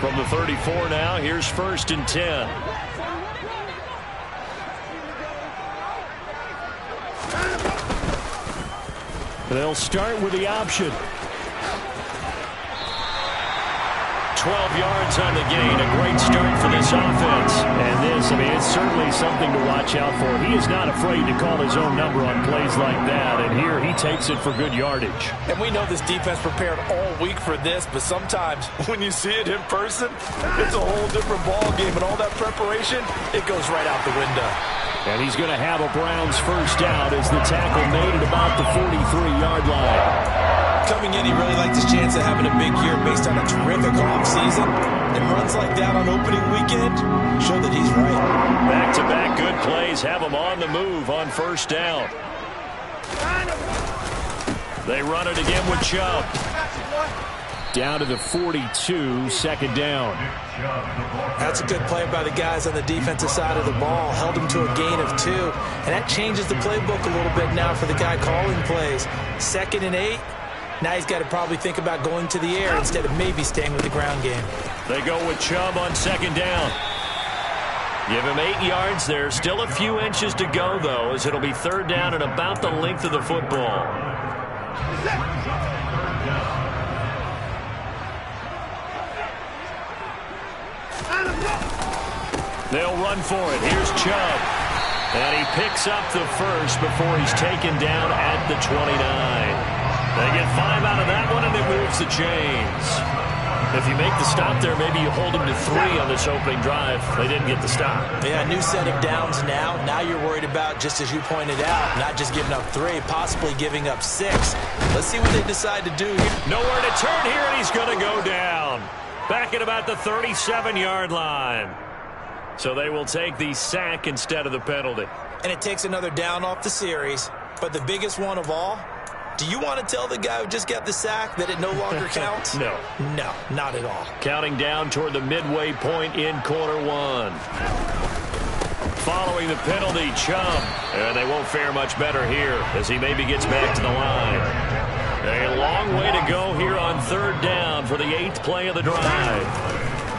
From the 34 now, here's 1st and 10. They'll start with the option. 12 yards on the gain. A great start for this offense. And this, I mean, it's certainly something to watch out for. He is not afraid to call his own number on plays like that. And here he takes it for good yardage. And we know this defense prepared all week for this, but sometimes when you see it in person, it's a whole different ball game. And all that preparation, it goes right out the window. And he's going to have a Browns first down as the tackle made at about the 43-yard line. Coming in, he really liked his chance of having a big year based on a terrific offseason. And runs like that on opening weekend show that he's right. Back-to-back good plays have him on the move on first down. They run it again with Chubb. Down to the 42, second down. That's a good play by the guys on the defensive side of the ball. Held him to a gain of 2. And that changes the playbook a little bit now for the guy calling plays. 2nd and 8. Now he's got to probably think about going to the air instead of maybe staying with the ground game. They go with Chubb on second down. Give him 8 yards there. Still a few inches to go, though, as it'll be third down and about the length of the football. They'll run for it. Here's Chubb. And he picks up the first before he's taken down at the 29. They get 5 out of that one, and it moves the chains. If you make the stop there, maybe you hold them to 3 on this opening drive. They didn't get the stop. Yeah, new set of downs now. Now you're worried about, just as you pointed out, not just giving up 3, possibly giving up 6. Let's see what they decide to do here. Nowhere to turn here, and he's going to go down. Back at about the 37-yard line. So they will take the sack instead of the penalty. And it takes another down off the series. But the biggest one of all, do you want to tell the guy who just got the sack that it no longer counts? No. No, not at all. Counting down toward the midway point in quarter 1. Following the penalty, Chubb. And they won't fare much better here as he maybe gets back to the line. A long way to go here on third down for the 8th play of the drive.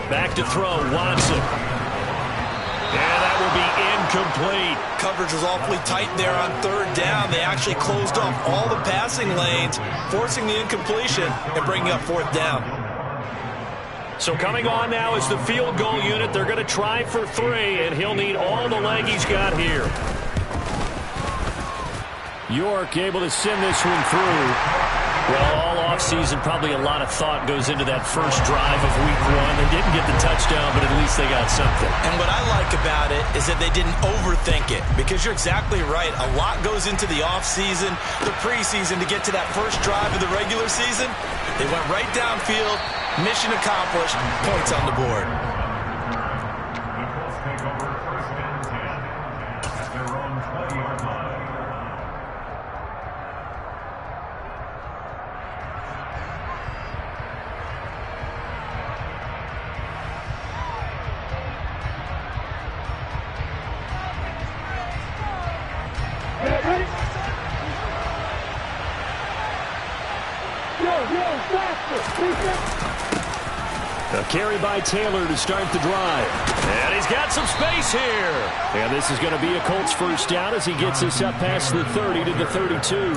Back to throw, Watson. And that will be incomplete. Coverage was awfully tight there on third down. They actually closed off all the passing lanes, forcing the incompletion and bringing up fourth down. So coming on now is the field goal unit. They're going to try for 3, and he'll need all the leg he's got here. York able to send this one through. Well, all offseason, probably a lot of thought goes into that first drive of week 1. They didn't get the touchdown, but at least they got something. And what I like about it is that they didn't overthink it, because you're exactly right. A lot goes into the offseason, the preseason to get to that first drive of the regular season. They went right downfield, mission accomplished, points on the board. A carry by Taylor to start the drive. And he's got some space here. And this is going to be a Colts first down as he gets us up past the 30 to the 32.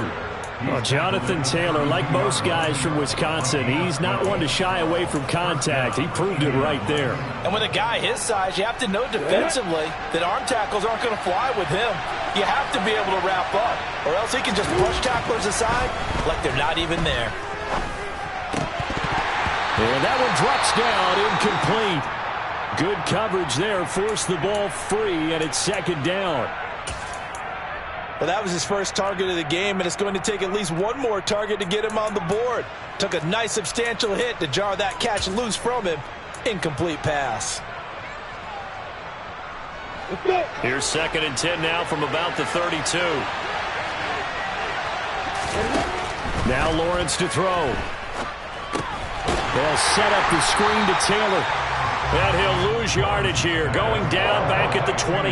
Well, Jonathan Taylor, like most guys from Wisconsin, he's not one to shy away from contact. He proved it right there. And with a guy his size, you have to know defensively that arm tackles aren't going to fly with him. You have to be able to wrap up, or else he can just push tacklers aside like they're not even there. And that one drops down, incomplete. Good coverage there, forced the ball free, and it's second down. Well, that was his first target of the game, and it's going to take at least one more target to get him on the board. Took a nice substantial hit to jar that catch loose from him. Incomplete pass. Here's 2nd and 10 now from about the 32. Now Lawrence to throw. They'll set up the screen to Taylor. And he'll lose yardage here, going down back at the 28.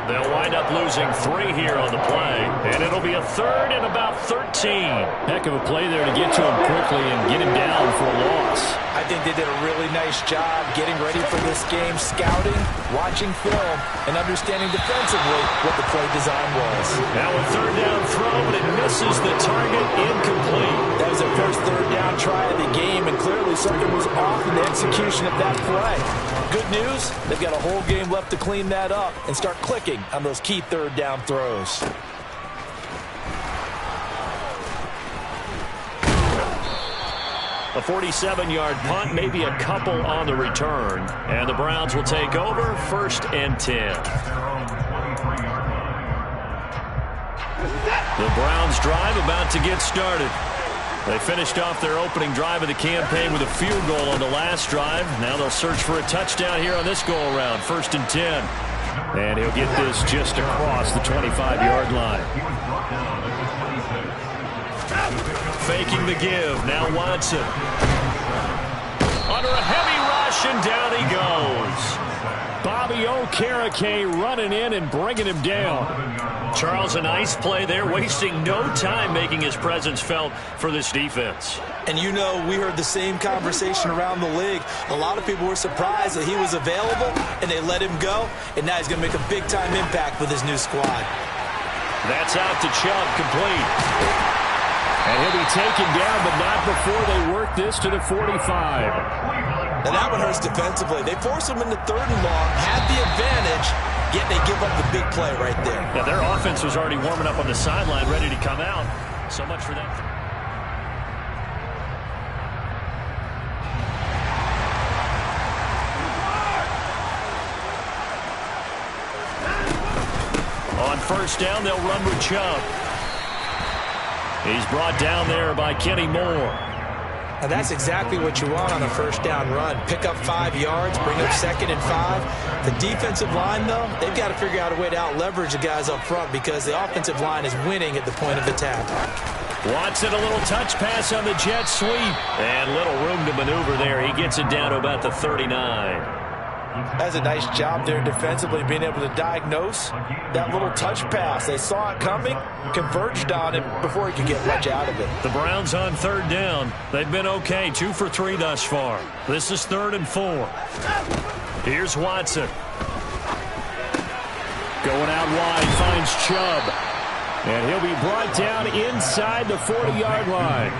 They'll wind up losing 3 here on the play, and it'll be a 3rd and about 13. Heck of a play there to get to him quickly and get him down for a loss. I think they did a really nice job getting ready for this game, scouting, watching film, and understanding defensively what the play design was. Now a 3rd down throw, but it misses the target, incomplete. That was their first 3rd down try of the game, and clearly something was off in the execution of that play. Good news, they've got a whole game left to clean that up and start clicking on those key 3rd down throws. A 47-yard punt, maybe a couple on the return. And the Browns will take over, 1st and 10. The Browns drive about to get started. They finished off their opening drive of the campaign with a field goal on the last drive. Now they'll search for a touchdown here on this go-around, 1st and 10. And he'll get this just across the 25-yard line. Faking the give. Now Watson. Under a heavy rush, and down he goes. Bobby Okereke running in and bringing him down. Charles, a nice play there, wasting no time making his presence felt for this defense. And you know, we heard the same conversation around the league. A lot of people were surprised that he was available, and they let him go, and now he's going to make a big-time impact with his new squad. That's out to Chubb, complete. And he'll be taken down, but not before they work this to the 45. Now that one hurts defensively. They force him into 3rd and long, had the advantage, yet they give up the big play right there. Yeah, their offense was already warming up on the sideline, ready to come out. So much for that. On 1st down, they'll run with Chubb. He's brought down there by Kenny Moore. And that's exactly what you want on a 1st down run. Pick up 5 yards, bring up 2nd and 5. The defensive line, though, they've got to figure out a way to out-leverage the guys up front because the offensive line is winning at the point of attack. Watson, a little touch pass on the jet sweep. And little room to maneuver there. He gets it down to about the 39. That's a nice job there defensively, being able to diagnose that little touch pass. They saw it coming, converged on him before he could get much out of it. The Browns on 3rd down. They've been okay, 2 for 3 thus far. This is 3rd and 4. Here's Watson. Going out wide, finds Chubb. And he'll be brought down inside the 40-yard line.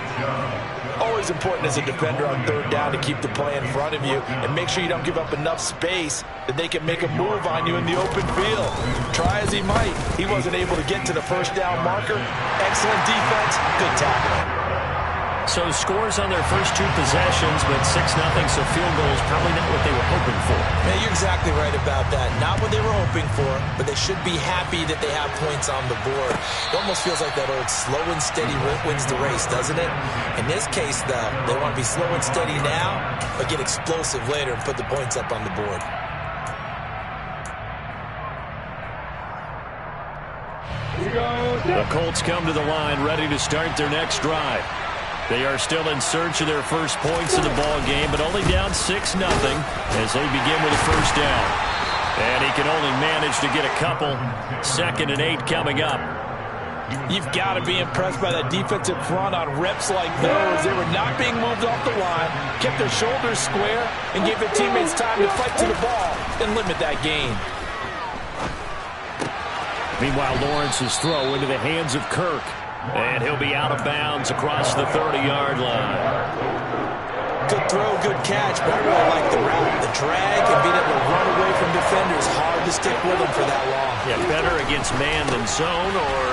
Always important as a defender on 3rd down to keep the play in front of you and make sure you don't give up enough space that they can make a move on you in the open field. Try as he might, he wasn't able to get to the 1st down marker. Excellent defense, good tackling. So scores on their first 2 possessions, but 6-0, so field goal is probably not what they were hoping for. Yeah, you're exactly right about that. Not what they were hoping for, but they should be happy that they have points on the board. It almost feels like that old slow and steady wins the race, doesn't it? In this case, though, they want to be slow and steady now, but get explosive later and put the points up on the board. The Colts come to the line, ready to start their next drive. They are still in search of their first points in the ball game, but only down 6-0 as they begin with a 1st down. And he can only manage to get a couple. 2nd and 8 coming up. You've got to be impressed by that defensive front on reps like those. They were not being moved off the line, kept their shoulders square, and gave their teammates time to fight to the ball and limit that gain. Meanwhile, Lawrence's throw into the hands of Kirk. And he'll be out of bounds across the 30-yard line. Good throw, good catch, but I really like the route. The drag and being able to run away from defenders, hard to stick with them for that long. Yeah, better against man than zone, or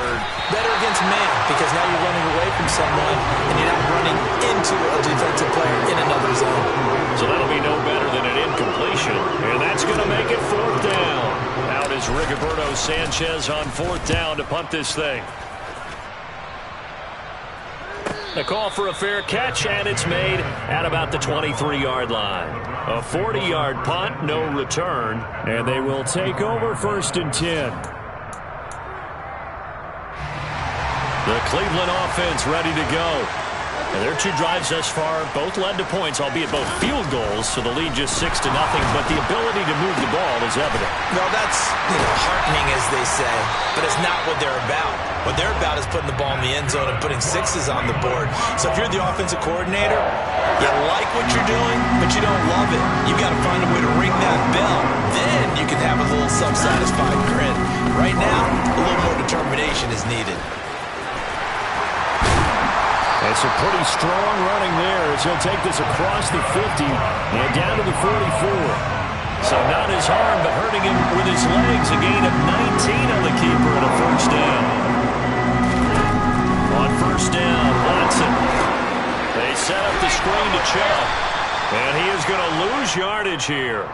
better against man, because now you're running away from someone and you're not running into a defensive player in another zone. So that'll be no better than an incompletion. And that's going to make it 4th down. Out is Rigoberto Sanchez on 4th down to punt this thing. A call for a fair catch, and it's made at about the 23-yard line. A 40-yard punt, no return, and they will take over 1st and 10. The Cleveland offense ready to go. And their two drives thus far both led to points, albeit both field goals, so the lead just 6-0, but the ability to move the ball is evident. Well, that's heartening, as they say, but it's not what they're about. What they're about is putting the ball in the end zone and putting sixes on the board. So if you're the offensive coordinator, you like what you're doing, but you don't love it. You've got to find a way to ring that bell. Then you can have a little self-satisfied grin. Right now, a little more determination is needed. It's a pretty strong running there as he'll take this across the 50 and down to the 44. So not his arm, but hurting him with his legs. A gain of 19 on the keeper and a first down. On first down, Watson. They set up the screen to Chubb. And he is going to lose yardage here.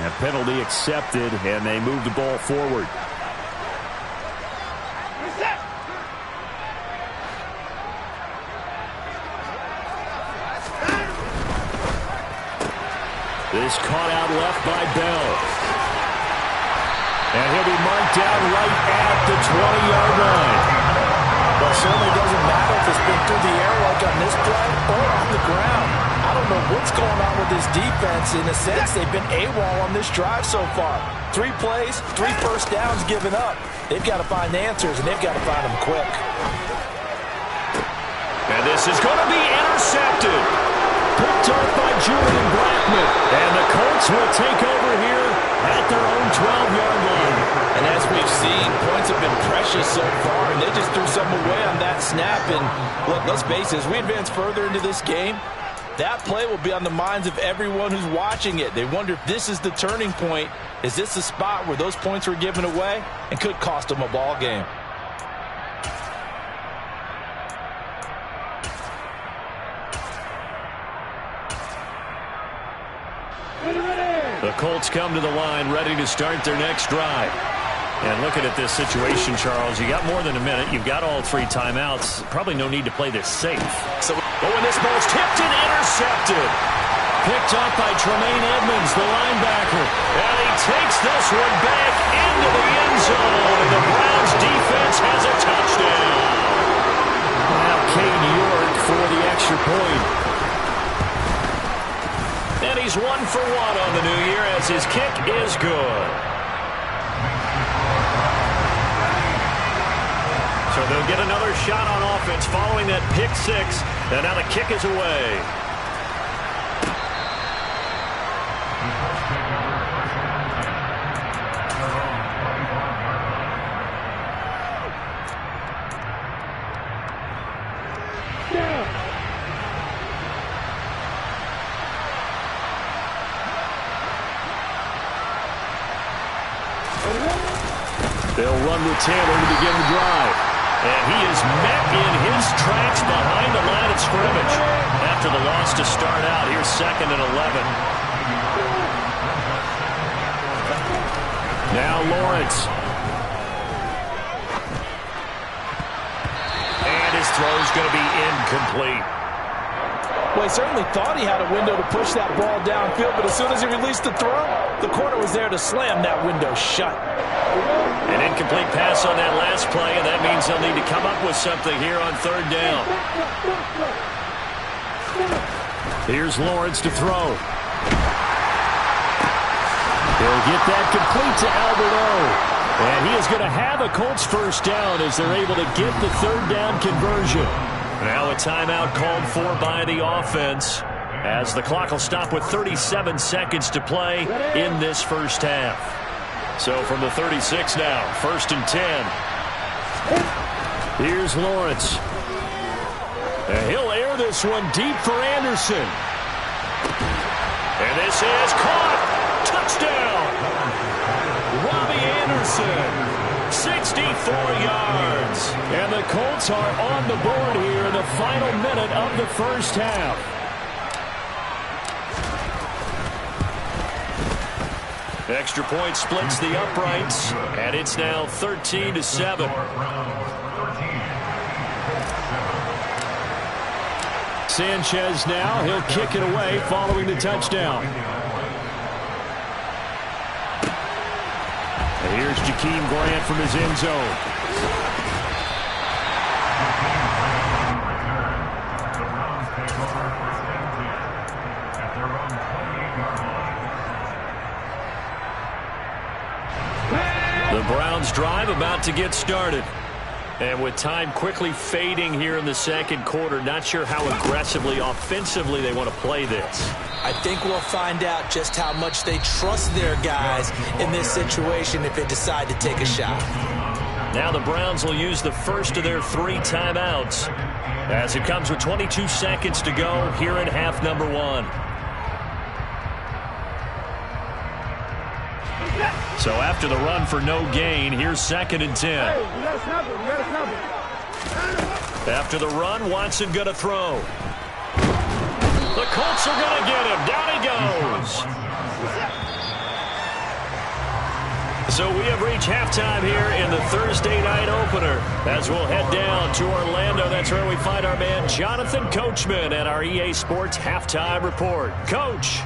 A penalty accepted, and they move the ball forward. This caught out left by Bell. And he'll be marked down right at the 20-yard line. Well, it certainly doesn't matter if it's been through the air like on this play or on the ground. I don't know what's going on with this defense. In a sense, they've been AWOL on this drive so far. 3 plays, 3 first downs given up. They've got to find answers, and they've got to find them quick. And this is going to be intercepted. Picked up by Julian Blackmon. And the Colts will take over here at their own 12-yard line. And as we've seen, points have been precious so far, and they just threw something away on that snap. And look, let's face it, as we advance further into this game, that play will be on the minds of everyone who's watching it. They wonder if this is the turning point. Is this the spot where those points were given away and could cost them a ball game? The Colts come to the line ready to start their next drive. And looking at this situation, Charles, you got more than a minute. You've got all 3 timeouts. Probably no need to play this safe. But when this ball's tipped and intercepted. Picked up by Tremaine Edmonds, the linebacker. And he takes this one back into the end zone. And the Browns defense has a touchdown. Now Cade York for the extra point. And he's 1 for 1 on the new year as his kick is good. So they'll get another shot on offense following that pick 6. And now the kick is away. They'll run with Taylor to begin the drive. And he is met in his tracks behind the line of scrimmage. After the loss to start out, here's 2nd and 11. Now Lawrence. And his throw's going to be incomplete. Well, he certainly thought he had a window to push that ball downfield, but as soon as he released the throw, the corner was there to slam that window shut. An incomplete pass on that last play, and that means they'll need to come up with something here on 3rd down. Here's Lawrence to throw. He'll get that complete to Albert O. And he is going to have a Colts first down as they're able to get the 3rd down conversion. Now a timeout called for by the offense as the clock will stop with 37 seconds to play in this first half. So from the 36 now, 1st and 10. Here's Lawrence. And he'll air this one deep for Anderson. And this is caught. Touchdown. Robbie Anderson. 64 yards. And the Colts are on the board here in the final minute of the first half. Extra point splits the uprights, and it's now 13-7. Sanchez now, he'll kick it away following the touchdown. And here's Jakeem Grant from his end zone. Browns drive about to get started. And with time quickly fading here in the second quarter, not sure how aggressively, offensively they want to play this. I think we'll find out just how much they trust their guys in this situation if they decide to take a shot. Now the Browns will use the first of their 3 timeouts as it comes with 22 seconds to go here in half number 1. So after the run for no gain, here's 2nd and 10. After the run, Watson going to throw. The Colts are going to get him. Down he goes. So we have reached halftime here in the Thursday night opener as we'll head down to Orlando. That's where we find our man Jonathan Coachman at our EA Sports Halftime Report. Coach.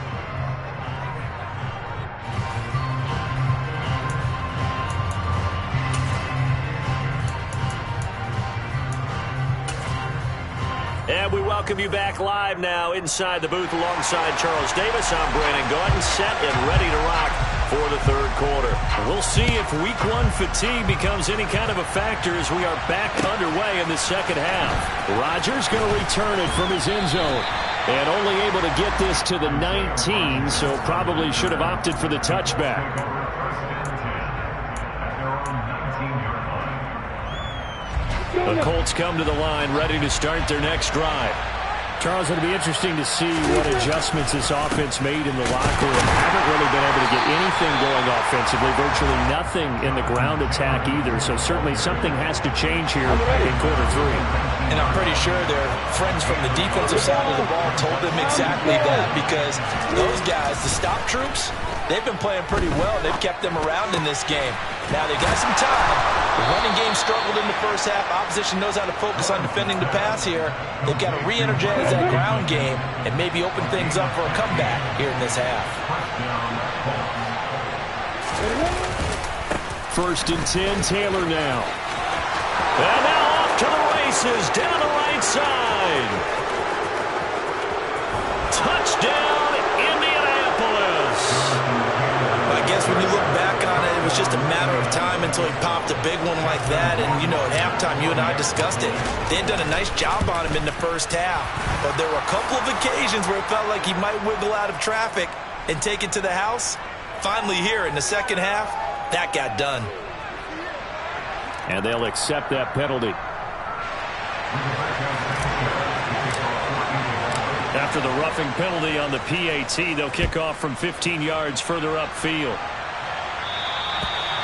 And we welcome you back live now inside the booth alongside Charles Davis. I'm Brandon Gaudin, set and ready to rock for the third quarter. We'll see if week 1 fatigue becomes any kind of a factor as we are back underway in the second half. Rodgers going to return it from his end zone and only able to get this to the 19, so probably should have opted for the touchback. The Colts come to the line ready to start their next drive. Charles, it'll be interesting to see what adjustments this offense made in the locker room. Haven't really been able to get anything going offensively, virtually nothing in the ground attack either. So certainly something has to change here in quarter 3. And I'm pretty sure their friends from the defensive side of the ball told them exactly that, because those guys, the stop troops, they've been playing pretty well. They've kept them around in this game. Now they got some time. The running game struggled in the first half. Opposition knows how to focus on defending the pass here. They've got to re-energize that ground game and maybe open things up for a comeback here in this half. 1st and 10, Taylor now. And now off to the races, down the right side. Touchdown, Indianapolis. I guess when you look back on it, it was just a matter of time until he popped a big one like that. And, you know, at halftime, you and I discussed it. They had done a nice job on him in the first half. But there were a couple of occasions where it felt like he might wiggle out of traffic and take it to the house. Finally here in the second half, that got done. And they'll accept that penalty. After the roughing penalty on the PAT, they'll kick off from 15 yards further upfield.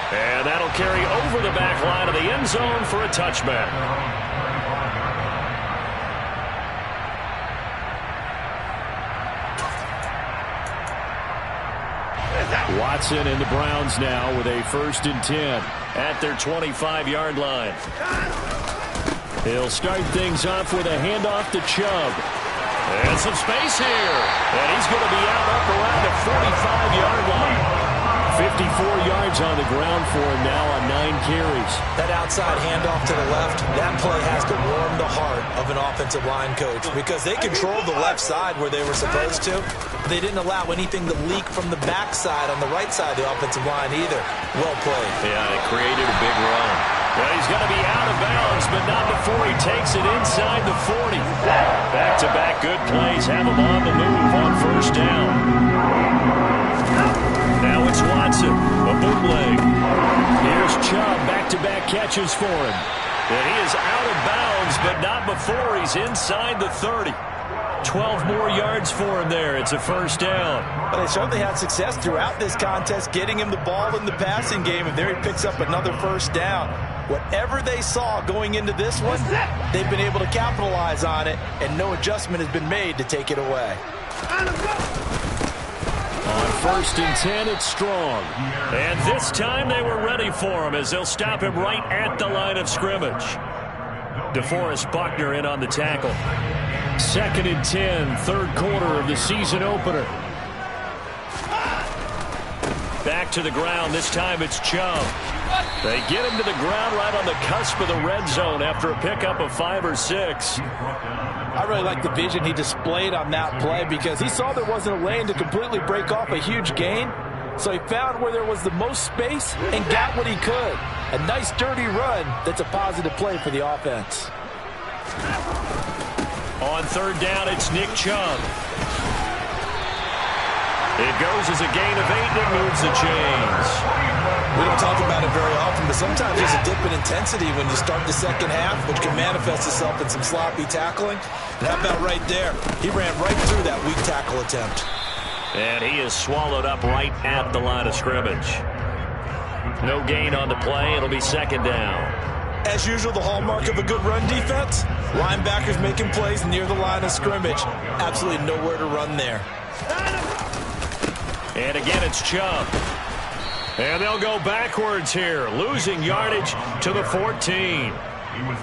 And that'll carry over the back line of the end zone for a touchback. Watson and the Browns now with a 1st and 10 at their 25-yard line. He'll start things off with a handoff to Chubb. And some space here. And he's going to be out up around the 45-yard line. 54 yards on the ground for him now on 9 carries. That outside handoff to the left, that play has to warm the heart of an offensive line coach, because they controlled the left side where they were supposed to. They didn't allow anything to leak from the backside on the right side of the offensive line either. Well played. Yeah, it created a big run. Well, he's going to be out of bounds, but not before he takes it inside the 40. Back-to-back good plays have him on the move on 1st down. Now it's Watson, a bootleg. Here's Chubb, back-to-back catches for him. And he is out of bounds, but not before he's inside the 30. 12 more yards for him there. It's a 1st down. But they certainly had success throughout this contest, getting him the ball in the passing game, and there he picks up another 1st down. Whatever they saw going into this one, they've been able to capitalize on it, and no adjustment has been made to take it away. On 1st and 10, it's Strong. And this time they were ready for him as they'll stop him right at the line of scrimmage. DeForest Buckner in on the tackle. 2nd and 10, 3rd quarter of the season opener. Back to the ground. This time it's Chubb. They get him to the ground right on the cusp of the red zone after a pickup of 5 or 6. I really like the vision he displayed on that play, because he saw there wasn't a lane to completely break off a huge gain. So he found where there was the most space and got what he could. A nice dirty run that's a positive play for the offense. On third down, it's Nick Chubb. It goes as a gain of 8, and it moves the chains. We don't talk about it very often, but sometimes there's a dip in intensity when you start the second half, which can manifest itself in some sloppy tackling. And how about right there? He ran right through that weak tackle attempt. And he is swallowed up right at the line of scrimmage. No gain on the play. It'll be second down. As usual, the hallmark of a good run defense, linebackers making plays near the line of scrimmage. Absolutely nowhere to run there. And again, it's Chubb. And they'll go backwards here, losing yardage to the 14.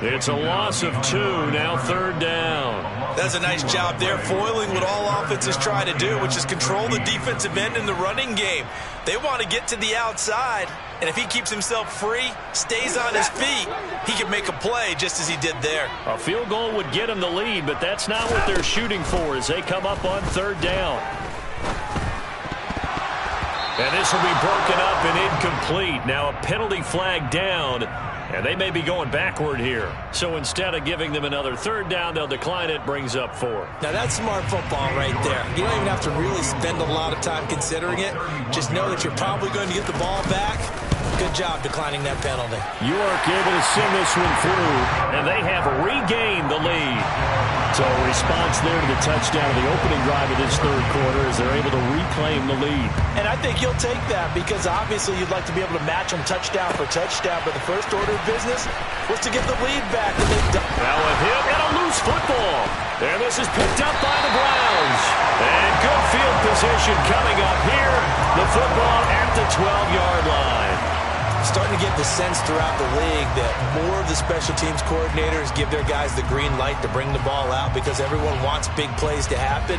It's a loss of 2, now third down. That's a nice job there, foiling what all offenses try to do, which is control the defensive end in the running game. They want to get to the outside, and if he keeps himself free, stays on his feet, he can make a play just as he did there. A field goal would get him the lead, but that's not what they're shooting for as they come up on third down. And this will be broken up and incomplete. Now a penalty flag down, and they may be going backward here. So instead of giving them another third down, they'll decline it, brings up 4. Now that's smart football right there. You don't even have to really spend a lot of time considering it. Just know that you're probably going to get the ball back. Good job declining that penalty. York able to send this one through, and they have regained the lead. So a response there to the touchdown of the opening drive of this third quarter as they're able to reclaim the lead. And I think you'll take that because obviously you'd like to be able to match them touchdown for touchdown, but the first order of business was to get the lead back. And now a hit and a loose football. And this is picked up by the Browns. And good field position coming up here. The football at the 12-yard line. Starting to get the sense throughout the league that more of the special teams coordinators give their guys the green light to bring the ball out because everyone wants big plays to happen.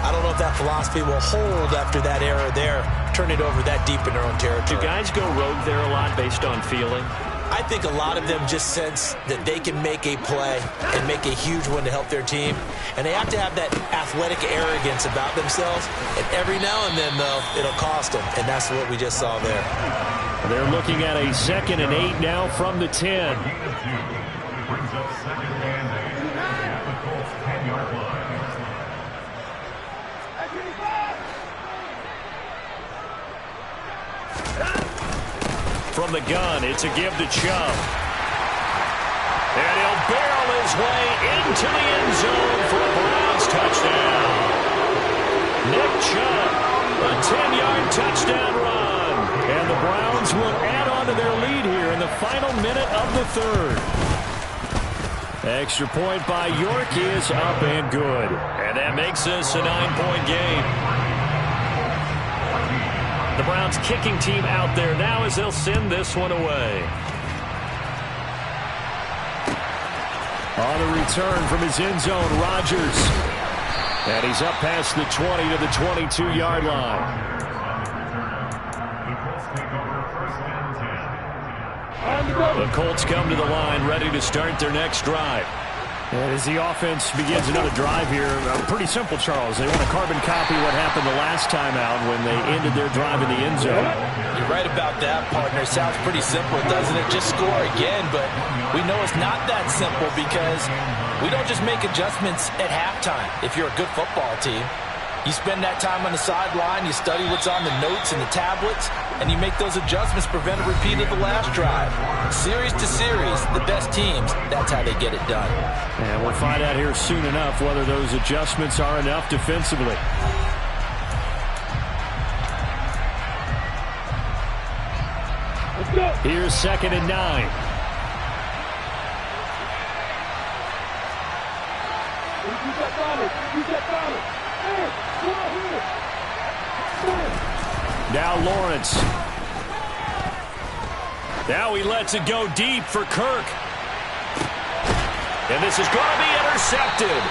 I don't know if that philosophy will hold after that era there. Turn it over that deep in their own territory. Do guys go rogue there a lot based on feeling? I think a lot of them just sense that they can make a play and make a huge one to help their team. And they have to have that athletic arrogance about themselves. And every now and then, though, it'll cost them. And that's what we just saw there. They're looking at a 2nd and 8 now from the 10. From the gun, it's a give to Chubb. And he'll barrel his way into the end zone for a Browns touchdown. Nick Chubb, a 10-yard touchdown run. And the Browns will add on to their lead here in the final minute of the third. Extra point by York is up and good. And that makes this a 9-point game. The Browns kicking team out there now as they'll send this one away. On the return from his end zone, Rodgers. And he's up past the 20 to the 22-yard line. The Colts come to the line, ready to start their next drive. And as the offense begins another drive here, pretty simple, Charles. They want to carbon copy what happened the last time out when they ended their drive in the end zone. You're right about that, partner. Sounds pretty simple, doesn't it? Just score again, but we know it's not that simple because we don't just make adjustments at halftime if you're a good football team. You spend that time on the sideline, you study what's on the notes and the tablets, and you make those adjustments, prevent a repeat of the last drive. Series to series, the best teams, that's how they get it done. And we'll find out here soon enough whether those adjustments are enough defensively. Let's go. Here's 2nd and 9. Now Lawrence. Now he lets it go deep for Kirk. And this is going to be intercepted.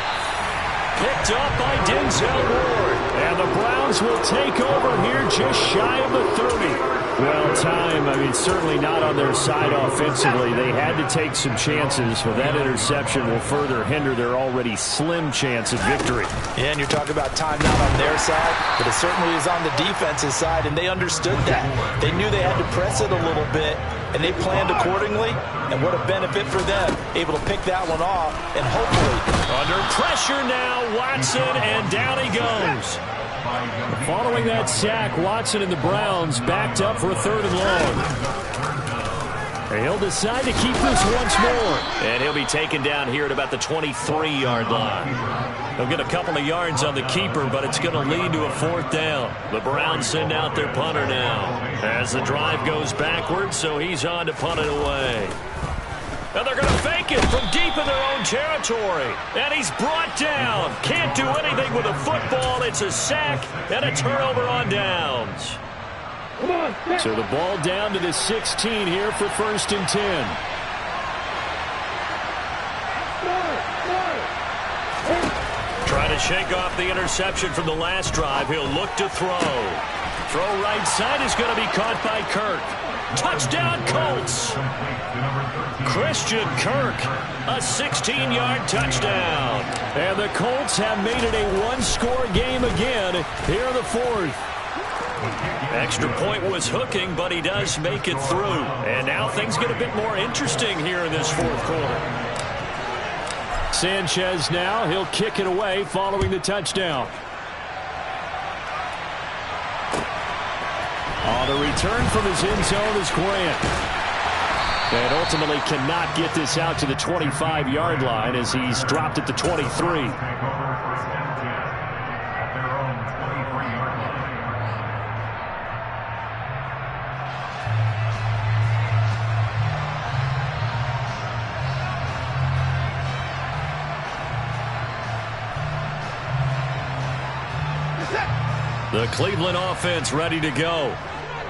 Picked up by Denzel Ward. And the Browns will take over here just shy of the 30. Well, time, I mean, certainly not on their side offensively. They had to take some chances, but that interception will further hinder their already slim chance of victory. Yeah, and you're talking about time not on their side, but it certainly is on the defensive side, and they understood that. They knew they had to press it a little bit, and they planned accordingly, and what a benefit for them, able to pick that one off, and hopefully. Under pressure now, Watson, and down he goes. Following that sack, Watson and the Browns backed up for a 3rd and long. And he'll decide to keep this once more. And he'll be taken down here at about the 23-yard line. He'll get a couple of yards on the keeper, but it's going to lead to a 4th down. The Browns send out their punter now as the drive goes backwards, so he's on to punt it away. And they're going to fake it from deep in their own territory. And he's brought down. Can't do anything with a football. It's a sack and a turnover on downs. So the ball down to the 16 here for 1st and 10. Trying to shake off the interception from the last drive. He'll look to throw. Throw right side is going to be caught by Kirk. Touchdown, Colts. Christian Kirk, a 16-yard touchdown. And the Colts have made it a one-score game again here in the 4th. Extra point was hooking, but he does make it through. And now things get a bit more interesting here in this 4th quarter. Sanchez now, he'll kick it away following the touchdown. The return from his end zone is Grant. And ultimately cannot get this out to the 25-yard line as he's dropped at the 23. The Cleveland offense ready to go.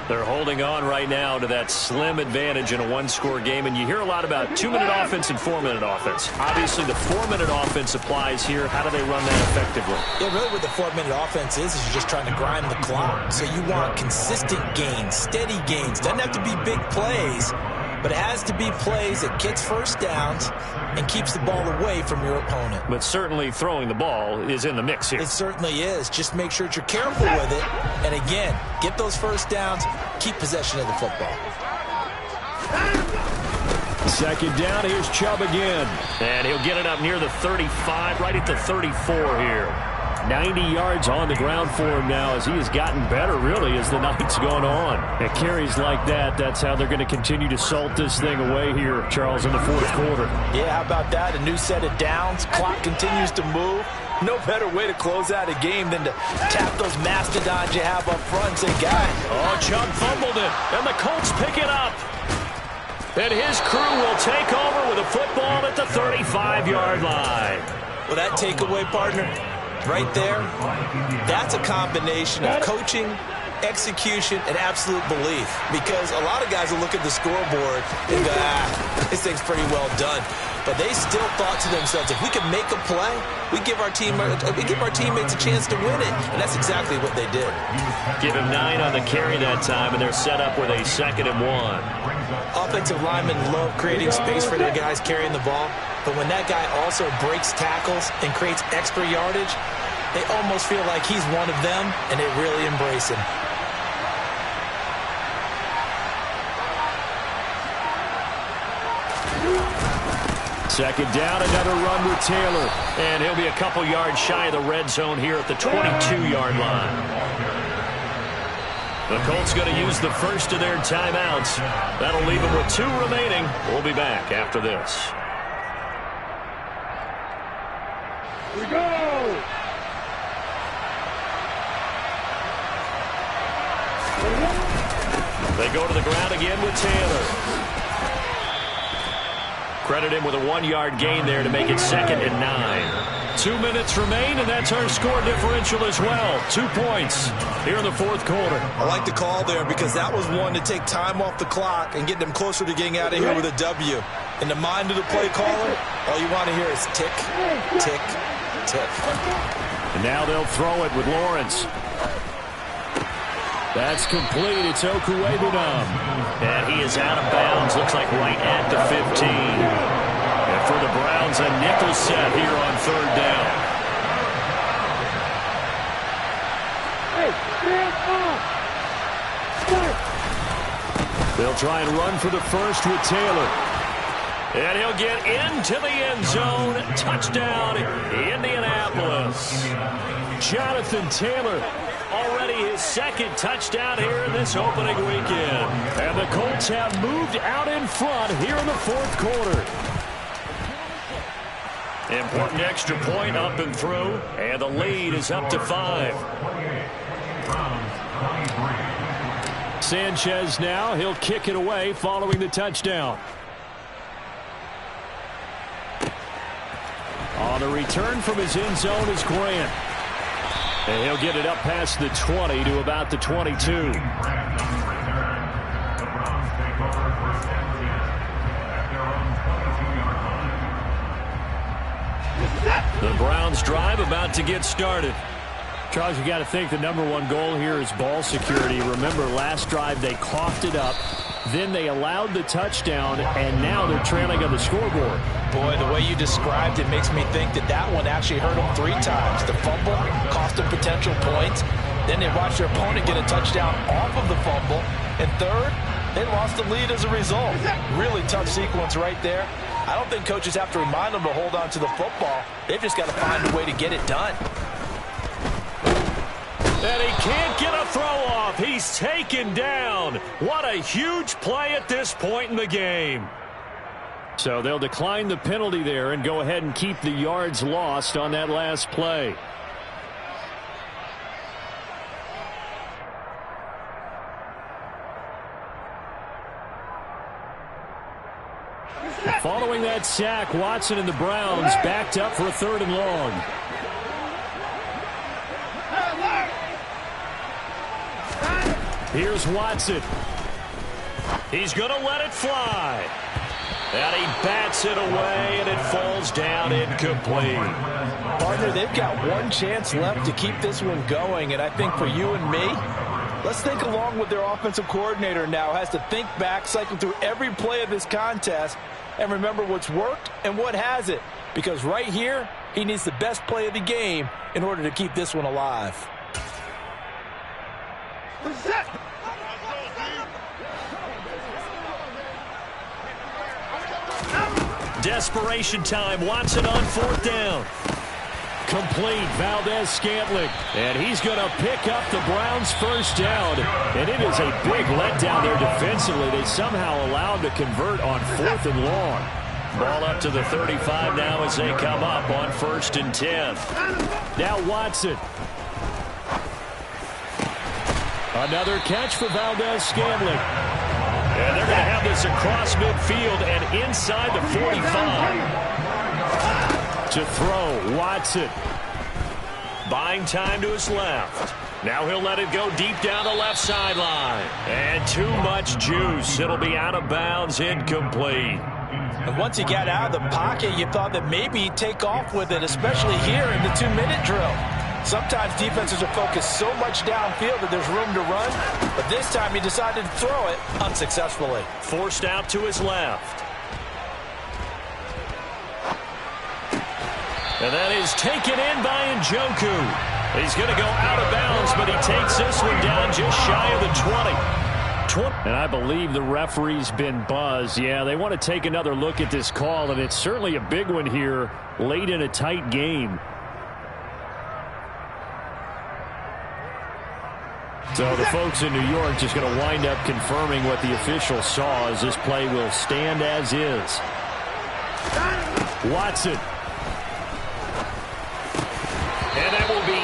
They're holding on right now to that slim advantage in a one-score game. And you hear a lot about 2-minute offense and 4-minute offense. Obviously, the 4-minute offense applies here. How do they run that effectively? Yeah, really what the 4-minute offense is you're just trying to grind the clock. So you want consistent gains, steady gains. Doesn't have to be big plays, but it has to be plays that gets first downs and keeps the ball away from your opponent. But certainly throwing the ball is in the mix here. It certainly is. Just make sure that you're careful with it. And again, get those first downs, keep possession of the football. 2nd down, here's Chubb again. And he'll get it up near the 35, right at the 34 here. 90 yards on the ground for him now as he has gotten better, really, as the night's gone on. And carries like that, that's how they're going to continue to salt this thing away here, Charles, in the 4th quarter. Yeah, how about that? A new set of downs. Clock continues to move. No better way to close out a game than to tap those mastodons you have up front and say, guy. Oh, Chubb fumbled it, and the Colts pick it up. And his crew will take over with a football at the 35-yard line. Well, that takeaway, partner, right there, that's a combination of coaching, execution, and absolute belief. Because a lot of guys will look at the scoreboard and go, this thing's pretty well done. But they still thought to themselves, if we can make a play, we give our teammates a chance to win it. And that's exactly what they did. Give him 9 on the carry that time, and they're set up with a 2nd and 1. Offensive linemen love creating space for their guys carrying the ball. But when that guy also breaks tackles and creates extra yardage, they almost feel like he's one of them, and they really embrace him. Second down, another run with Taylor. And he'll be a couple yards shy of the red zone here at the 22-yard line. The Colts going to use the first of their timeouts. That'll leave them with 2 remaining. We'll be back after this. We go! They go to the ground again with Taylor. Credit him with a 1-yard gain there to make it 2nd and 9. 2 minutes remain, and that's our score differential as well. 2 points here in the fourth quarter. I like the call there because that was one to take time off the clock and get them closer to getting out of here with a W. In the mind of the play caller, all you want to hear is tick, tick, tick. And now they'll throw it with Lawrence. That's complete. It's Okuwebunam. And he is out of bounds. Looks like right at the 15. And for the Browns, a nickel set here on third down. They'll try and run for the first with Taylor. And he'll get into the end zone. Touchdown, Indianapolis. Jonathan Taylor, already his second touchdown here in this opening weekend. And the Colts have moved out in front here in the fourth quarter. Important extra point up and through, and the lead is up to 5. Sanchez now, he'll kick it away following the touchdown. On the return from his end zone is Grant. And he'll get it up past the 20 to about the 22. The Browns drive about to get started. Charles, you got to think the #1 goal here is ball security. Remember, last drive they coughed it up. Then they allowed the touchdown, and now they're trailing on the scoreboard. Boy, the way you described it makes me think that that one actually hurt them 3 times. The fumble cost them potential points. Then they watched their opponent get a touchdown off of the fumble. And third, they lost the lead as a result. Really tough sequence right there. I don't think coaches have to remind them to hold on to the football. They've just got to find a way to get it done. And he can't get a throw off. He's taken down. What a huge play at this point in the game. So they'll decline the penalty there and go ahead and keep the yards lost on that last play. Following that sack, Watson and the Browns backed up for a 3rd and long. Here's Watson. He's going to let it fly. And he bats it away, and it falls down incomplete. Partner, they've got one chance left to keep this one going, and I think for you and me, let's think along with their offensive coordinator now. Has to think back, cycle through every play of this contest, and remember what's worked and what hasn't. Because right here, he needs the best play of the game in order to keep this one alive. Desperation time. Watson on 4th down. Complete. Valdez-Scantling. And he's going to pick up the Browns' first down. And it is a big letdown there defensively. They somehow allowed to convert on 4th and long. Ball up to the 35 now as they come up on 1st and 10. Now Watson. Another catch for Valdez-Scantling. And they're going to have this across midfield and inside the 45. To throw, Watson. Buying time to his left. Now he'll let it go deep down the left sideline. And too much juice. It'll be out of bounds, incomplete. And once he got out of the pocket, you thought that maybe he'd take off with it, especially here in the 2-minute drill. Sometimes defenses are focused so much downfield that there's room to run, but this time he decided to throw it unsuccessfully. Forced out to his left. And that is taken in by Njoku. He's going to go out of bounds, but he takes this one down just shy of the 20. And I believe the referee's been buzzed. Yeah, they want to take another look at this call, and it's certainly a big one here late in a tight game. So the folks in New York just going to wind up confirming what the official saw as this play will stand as is. Watson. And that will be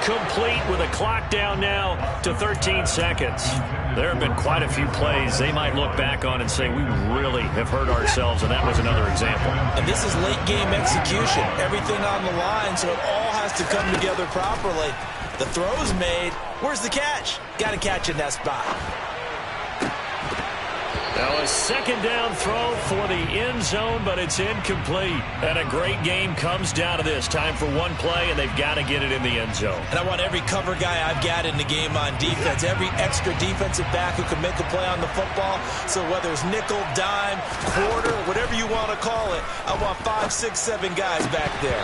incomplete with a clock down now to 13 seconds. There have been quite a few plays they might look back on and say, we really have hurt ourselves, and that was another example. And this is late game execution. Everything on the line, so it all has to come together properly. The throw's made. Where's the catch? Got to catch in that spot. Now a second down throw for the end zone, but it's incomplete. And a great game comes down to this. Time for one play, and they've got to get it in the end zone. And I want every cover guy I've got in the game on defense, every extra defensive back who can make a play on the football. So whether it's nickel, dime, quarter, whatever you want to call it, I want 5, 6, 7 guys back there.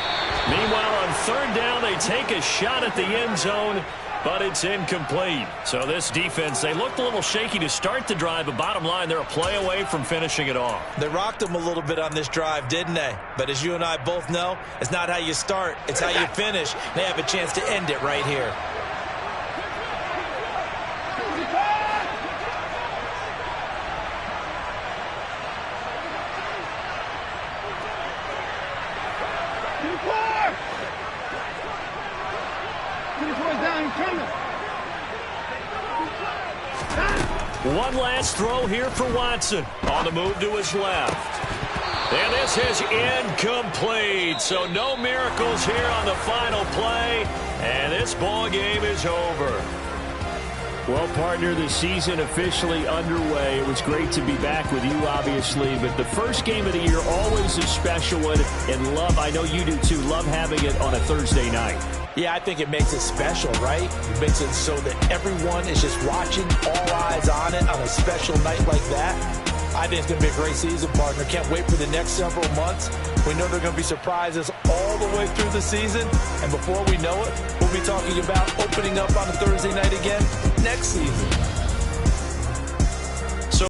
Meanwhile, on third down, they take a shot at the end zone, but it's incomplete. So this defense, they looked a little shaky to start the drive, but bottom line, they're a play away from finishing it off. They rocked them a little bit on this drive, didn't they? But as you and I both know, it's not how you start, it's how you finish. They have a chance to end it right here. One last throw here for Watson. On the move to his left. And this is incomplete. So no miracles here on the final play. And this ball game is over. Well, partner, the season officially underway. It was great to be back with you, obviously. But the first game of the year, always a special one. And love, I know you do too, love having it on a Thursday night. Yeah, I think it makes it special, right? It makes it so that everyone is just watching, all eyes on it on a special night like that. I think it's going to be a great season, partner. Can't wait for the next several months. We know there are going to be surprises all the way through the season. And before we know it, we'll be talking about opening up on a Thursday night again next season.